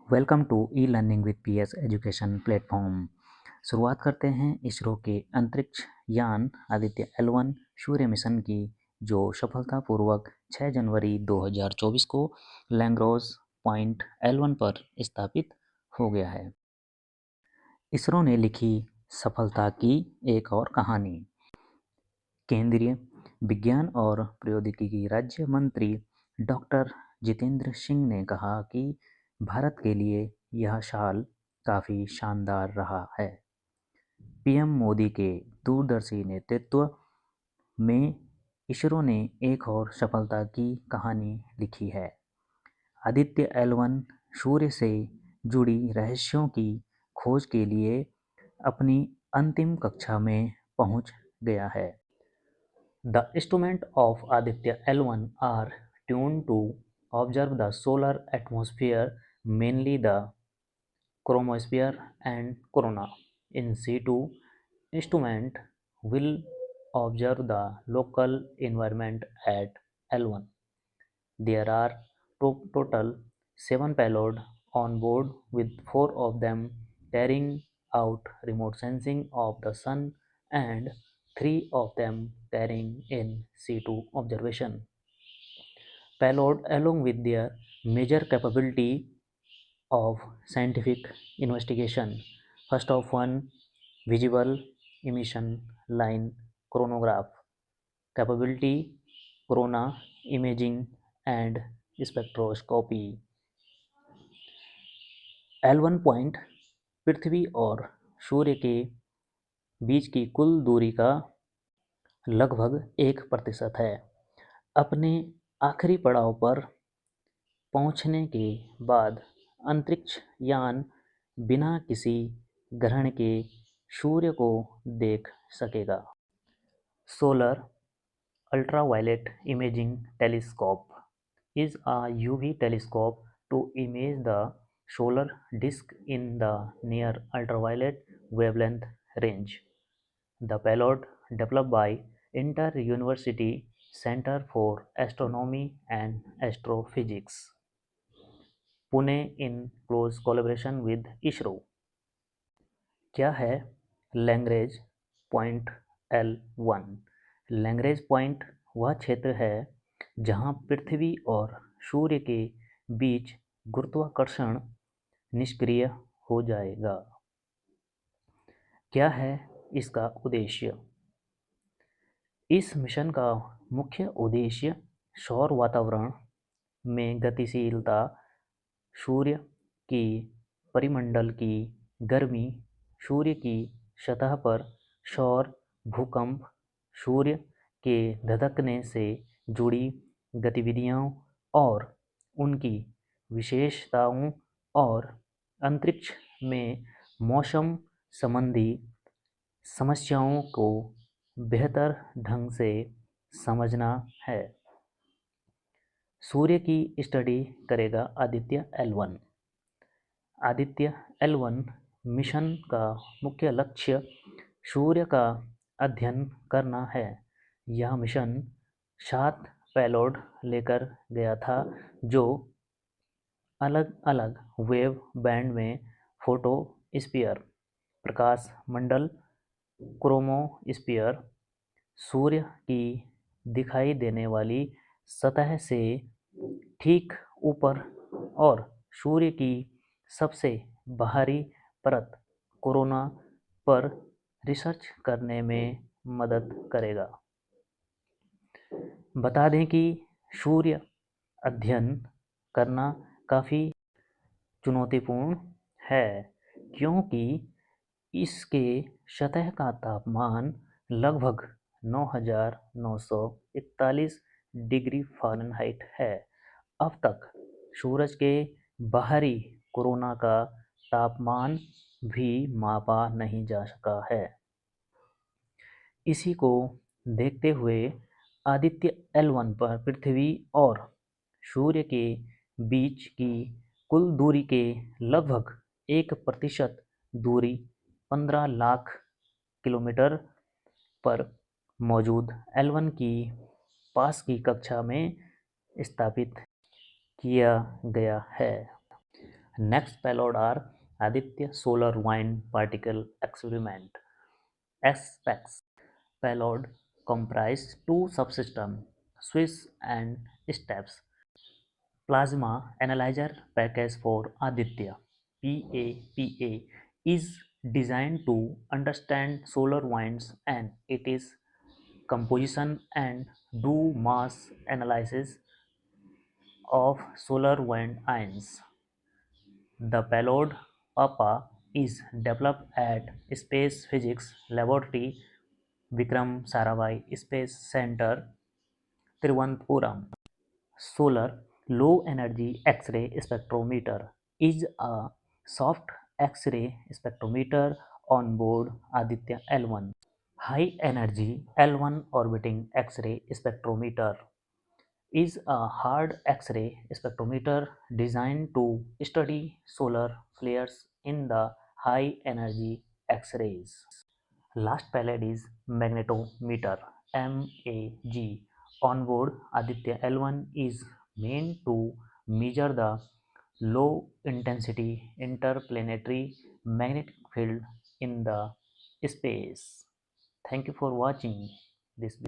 Welcome to e learning with PS education platform. शुरुआत करते हैं इसरो के अंतरिक्ष यान आदित्य L1 सूर्य मिशन की, जो सफलतापूर्वक 6 जनवरी 2024 को लैग्रांज पॉइंट L1 पर स्थापित हो गया है। इसरो ने लिखी सफलता की एक और कहानी। केंद्रीय विज्ञान और प्रौद्योगिकी राज्य मंत्री डॉक्टर जितेंद्र सिंह ने कहा कि भारत के लिए यह साल काफ़ी शानदार रहा है। पीएम मोदी के दूरदर्शी नेतृत्व में इसरो ने एक और सफलता की कहानी लिखी है। आदित्य L1 सूर्य से जुड़ी रहस्यों की खोज के लिए अपनी अंतिम कक्षा में पहुंच गया है। The instruments of Aditya L1 are tuned to observe the solar atmosphere, mainly the chromosphere and corona. In situ, instrument will observe the local environment at L1. There are total 7 payloads on board, with 4 of them carrying out remote sensing of the sun and 3 of them carrying in situ observation. Payload, along with their major capability of scientific investigation. First of one, visible emission line chronograph capability, corona imaging and spectroscopy. L1 point पृथ्वी और सूर्य के बीच की कुल दूरी का लगभग 1% है। अपने आखिरी पड़ाव पर पहुंचने के बाद अंतरिक्ष यान बिना किसी ग्रहण के सूर्य को देख सकेगा। Solar ultraviolet imaging telescope is a UV telescope to image the solar disk in the near ultraviolet wavelength range. The payload, developed by Inter-University Center for Astronomy and Astrophysics, Pune, in close collaboration with ISRO. क्या है Lagrange point L1? Lagrange point वह क्षेत्र है जहां पृथ्वी और सूर्य के बीच गुरुत्वाकर्षण निष्क्रिय हो जाएगा। क्या है इसका उद्देश्य? इस मिशन का मुख्य उद्देश्य सौर वातावरण में गतिशीलता, सूर्य की परिमंडल की गर्मी, सूर्य की सतह पर सौर भूकंप, सूर्य के धधकने से जुड़ी गतिविधियों और उनकी विशेषताओं, और अंतरिक्ष में मौसम संबंधी समस्याओं को बेहतर ढंग से समझना है। सूर्य की स्टडी करेगा Aditya L1। Aditya L1 mission का मुख्य लक्ष्य सूर्य का अध्ययन करना है। यह मिशन 7 पेलोड लेकर गया था, जो अलग अलग वेव बैंड में फोटोस्फीयर, प्रकाश मंडल, क्रोमोस्फीयर, सूर्य की दिखाई देने वाली सतह से ठीक ऊपर, और सूर्य की सबसे बाहरी परत कोरोना पर रिसर्च करने में मदद करेगा। बता दें कि सूर्य अध्ययन करना काफ़ी चुनौतीपूर्ण है, क्योंकि इसके सतह का तापमान लगभग 9,941 डिग्री फ़ारेनहाइट है। अब तक सूरज के बाहरी कोरोना का तापमान भी मापा नहीं जा सका है। इसी को देखते हुए आदित्य L1 पर पृथ्वी और सूर्य के बीच की कुल दूरी के लगभग 1% दूरी 15 लाख किलोमीटर पर मौजूद L1 की पास की कक्षा में स्थापित किया गया है। Next payload are Aditya Solar Wind Particle Experiment (SPEX). Payload comprised two subsystems, Swiss and STEPS. Plasma Analyzer Package for Aditya (PAPA) is designed to understand solar winds and its composition and do mass analysis of solar wind ions. The payload (PAPA) is developed at Space Physics Laboratory, Vikram Sarabhai Space Center, Thiruvananthapuram. Solar Low Energy X-ray Spectrometer is a soft X-ray spectrometer on board Aditya L1. High Energy L1 Orbiting X-ray Spectrometer is a hard X-ray spectrometer designed to study solar flares in the high energy X-rays. Last payload is magnetometer (MAG). Onboard Aditya L1 is meant to measure the low intensity interplanetary magnetic field in the space. Thank you for watching this video.